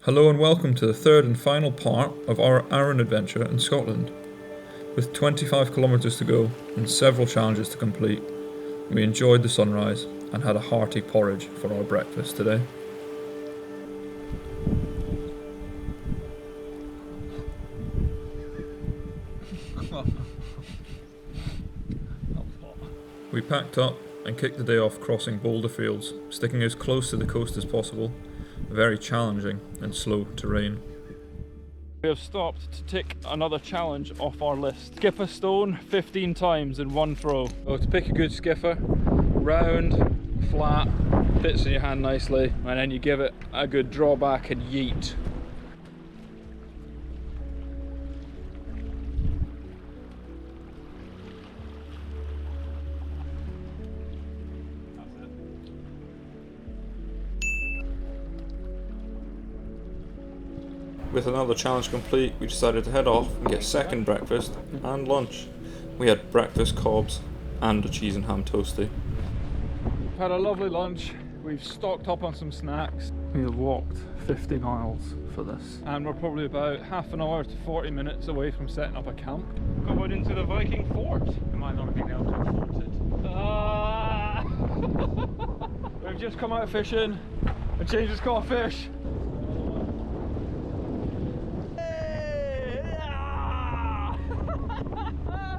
Hello and welcome to the third and final part of our Arran adventure in Scotland. With 25 kilometres to go and several challenges to complete, we enjoyed the sunrise and had a hearty porridge for our breakfast today. We packed up and kicked the day off crossing boulder fields, sticking as close to the coast as possible. Very challenging and slow terrain. We have stopped to tick another challenge off our list. Skip a stone 15 times in one throw. So to pick a good skipper, round, flat, fits in your hand nicely, and then you give it a good drawback and yeet. With another challenge complete, we decided to head off and get second breakfast and lunch. We had breakfast cobs and a cheese and ham toastie. We've had a lovely lunch, we've stocked up on some snacks. We have walked 50 miles for this. And we're probably about half an hour to 40 minutes away from setting up a camp. Going into the Viking fort. We might not have been able to afford it. We've just come out fishing and James has caught a fish.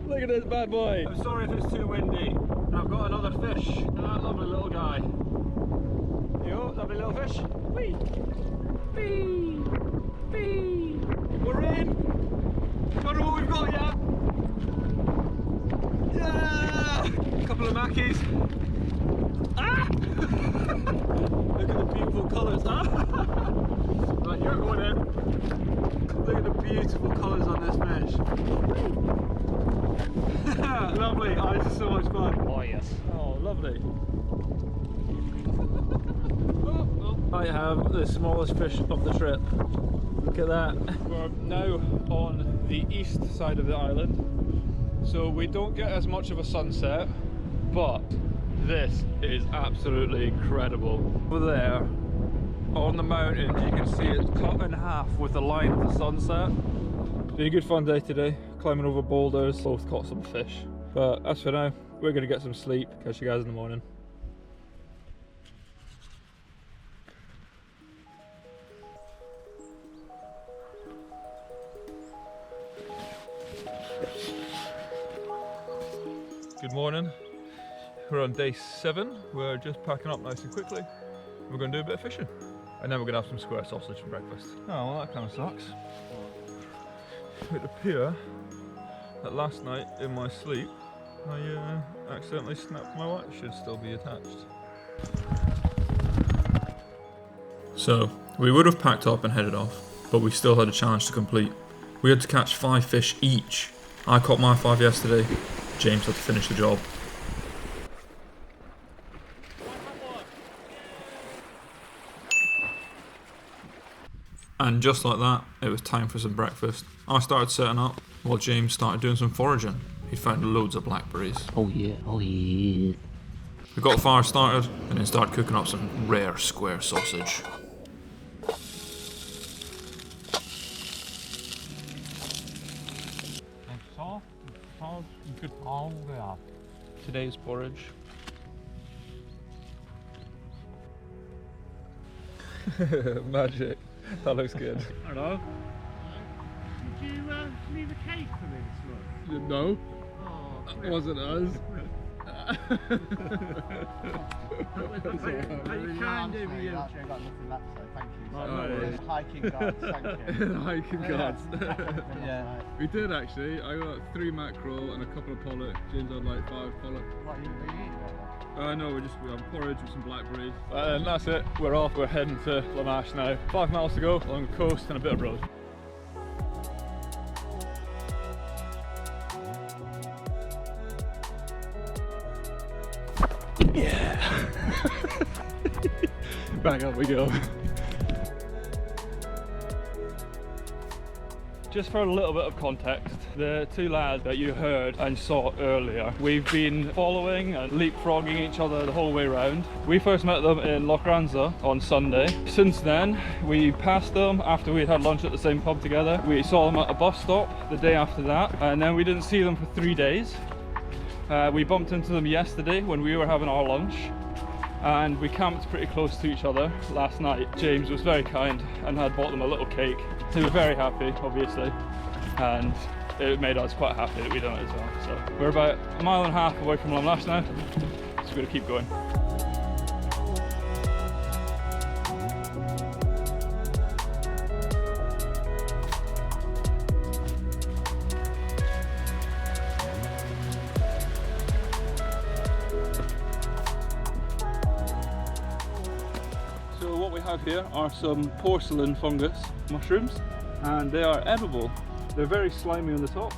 Look at this bad boy. I'm sorry if it's too windy. I've got another fish. That lovely little guy. Yo, lovely little fish. Whee! Whee! Whee! We're in! Don't know what we've got yet. Yeah! A couple of mackies. Ah! Look at the beautiful colours. Ah! Right, you're going in. Look at the beautiful colours on this fish. Lovely, oh, this is so much fun. Oh yes. Oh, lovely. I have the smallest fish of the trip. Look at that. We're now on the east side of the island, so we don't get as much of a sunset, but this is absolutely incredible. Over there, on the mountain, you can see it's cut in half with the line of the sunset. It's been a good fun day today, climbing over boulders, both caught some fish. But as for now, we're going to get some sleep, catch you guys in the morning. Good morning, we're on day 7, we're just packing up nice and quickly. We're going to do a bit of fishing, and then we're going to have some square sausage for breakfast. Oh well, that kind of sucks. It would appear that last night in my sleep I accidentally snapped my watch. Should still be attached. So we would have packed up and headed off, but we still had a challenge to complete. We had to catch 5 fish each. I caught my 5 yesterday, James had to finish the job. And just like that, it was time for some breakfast. I started setting up while James started doing some foraging. He found loads of blackberries. Oh yeah, oh yeah. We got the fire started and then started cooking up some rare square sausage. Today's porridge. Magic. That looks good. Hello? Did you leave a cake for me this morning? No, Oh, it wasn't us. You can do me. Actually, I've got nothing left, so thank you. Oh, So, no. hiking guards, thank you. Hiking guards. Yeah. We did actually. I got 3 mackerel and a couple of pollock. James had like 5 pollock. What are you eating right No, we have porridge with some blackberries. And that's it. We're off. We're heading to Lamash now. 5 miles to go along the coast and a bit of road. Yeah. Back up we go. Just for a little bit of context, the two lads that you heard and saw earlier, we've been following and leapfrogging each other the whole way around. We first met them in Lochranza on Sunday. Since then, we passed them after we had lunch at the same pub together. We saw them at a bus stop the day after that, and then we didn't see them for 3 days. We bumped into them yesterday when we were having our lunch, and we camped pretty close to each other last night. James was very kind and had bought them a little cake. They were very happy, obviously, and it made us quite happy that we'd done it as well. So we're about 1.5 miles away from Lumlash now, so we're going to keep going. So what we have here are some porcelain fungus mushrooms, and they are edible. They're very slimy on the top,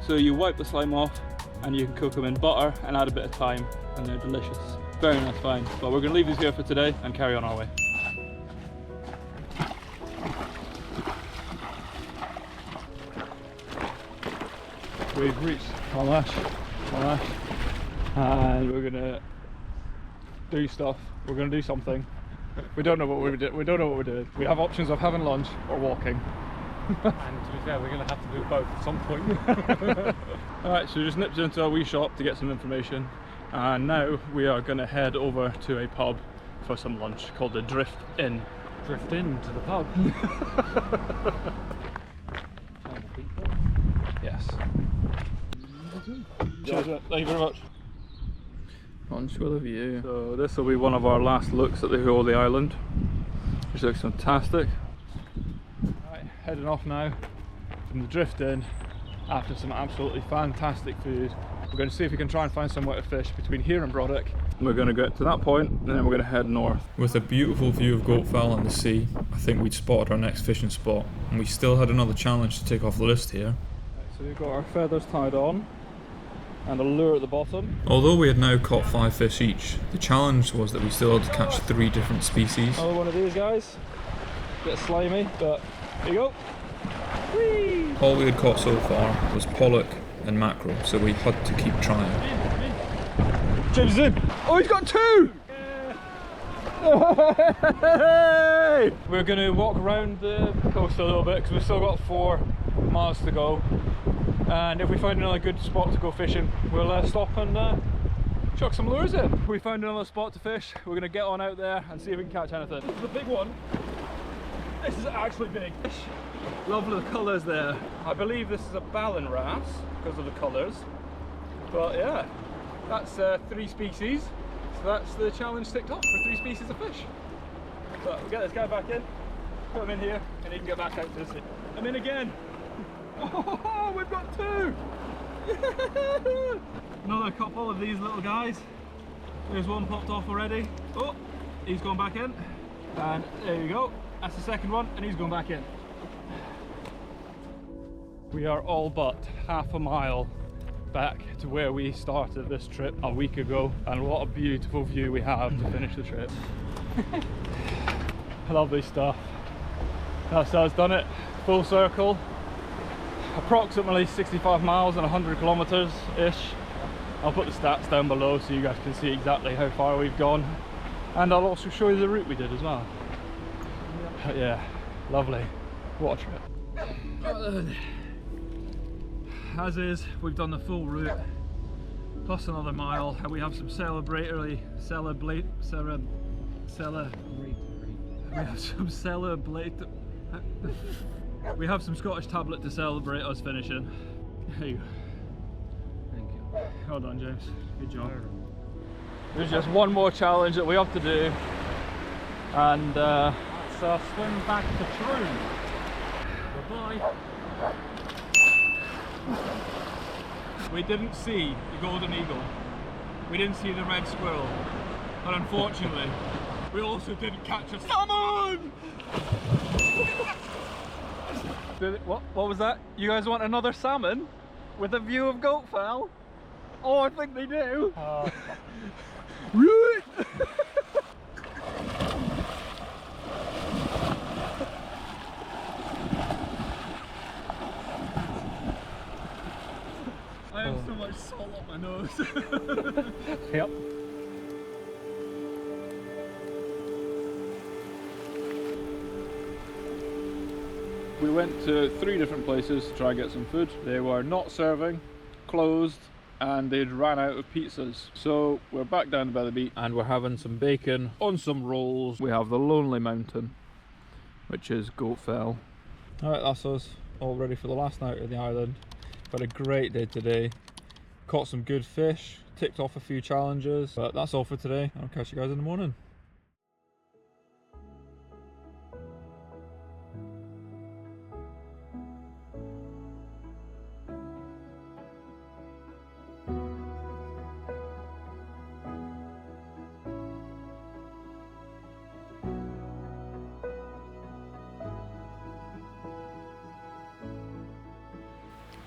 so you wipe the slime off and you can cook them in butter and add a bit of thyme, and they're delicious. Very nice find. But we're going to leave these here for today and carry on our way. We've reached Lumlash, and we're going to do stuff. We're going to do something. We don't know what we're doing. We don't know what we're doing. We have options of having lunch or walking. And to be fair, we're going to have to do both at some point. Alright, so we just nipped into a wee shop to get some information, and now we are going to head over to a pub for some lunch called the Drift Inn. Drift into the pub. Yes. Cheers, mate. Thank you very much. Lunch with a view. So this will be one of our last looks at the whole of the island, which looks fantastic. Right, heading off now from the Drift Inn after some absolutely fantastic food. We're going to see if we can try and find somewhere to fish between here and Brodick. We're going to get to that point, and then we're going to head north. With a beautiful view of Goatfell and the sea, I think we'd spotted our next fishing spot, and we still had another challenge to tick off the list here. Right, so we've got our feathers tied on and a lure at the bottom. Although we had now caught 5 fish each, the challenge was that we still had to catch 3 different species. Another one of these guys. Bit slimy, but here you go. Whee! All we had caught so far was pollock and mackerel, so we had to keep trying. James is in. Oh, he's got 2! Hey! We're going to walk around the coast a little bit because we've still got 4 miles to go. And if we find another good spot to go fishing, we'll stop and chuck some lures in. We found another spot to fish. We're going to get on out there and see if we can catch anything. This is a big one. This is actually big. Lovely colours there. I believe this is a ballan wrasse because of the colours. But yeah, that's 3 species. So that's the challenge ticked off for 3 species of fish. But we'll get this guy back in, put him in here, and he can get back out to the sea. I'm in again. Oh, we've got 2! Another couple of these little guys. There's one popped off already. Oh, he's gone back in. And there you go. That's the second one, and he's gone back in. We are all but half a mile back to where we started this trip a week ago, and what a beautiful view we have to finish the trip. Lovely stuff. That's us done it. Full circle. Approximately 65 miles and 100 kilometers ish. I'll put the stats down below so you guys can see exactly how far we've gone, and I'll also show you the route we did as well. But yeah, lovely. What a trip. As is, we've done the full route plus another mile, and we have some we have some Scottish tablet to celebrate us finishing. There you go. Thank you. Well done, James. Good job. There's just one more challenge that we have to do, and it's a swim back to Troon. Goodbye. We didn't see the golden eagle. We didn't see the red squirrel. But unfortunately, we also didn't catch a salmon! What was that? You guys want another salmon? With a view of Goatfell? Oh, I think they do! Really? There's salt up my nose. Yep. We went to 3 different places to try and get some food. They were not serving, closed, and they'd ran out of pizzas. So we're back down by the beach and we're having some bacon on some rolls. We have the Lonely Mountain, which is goat fell. Alright, that's us, all ready for the last night of the island. Had a great day today. Caught some good fish, ticked off a few challenges, but that's all for today. I'll catch you guys in the morning.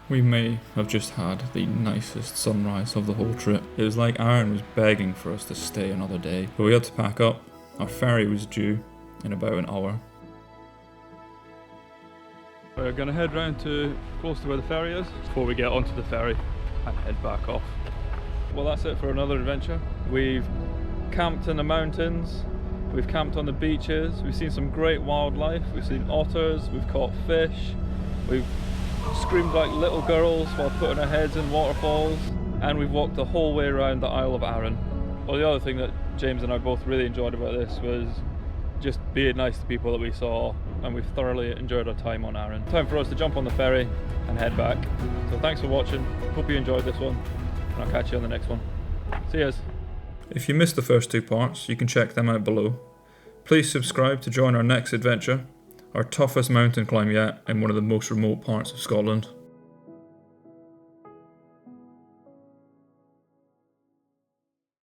We may have just had the nicest sunrise of the whole trip. It was like Arran was begging for us to stay another day, but we had to pack up. Our ferry was due in about an hour. We're going to head round to close to where the ferry is before we get onto the ferry and head back off. Well, that's it for another adventure. We've camped in the mountains, we've camped on the beaches, we've seen some great wildlife, we've seen otters, we've caught fish, we've screamed like little girls while putting our heads in waterfalls, and we've walked the whole way around the Isle of Arran. Well, the other thing that James and I both really enjoyed about this was just being nice to people that we saw, and we've thoroughly enjoyed our time on Arran. Time for us to jump on the ferry and head back. So thanks for watching, hope you enjoyed this one, and I'll catch you on the next one. See yous. If you missed the first 2 parts, you can check them out below. Please subscribe to join our next adventure, our toughest mountain climb yet in one of the most remote parts of Scotland.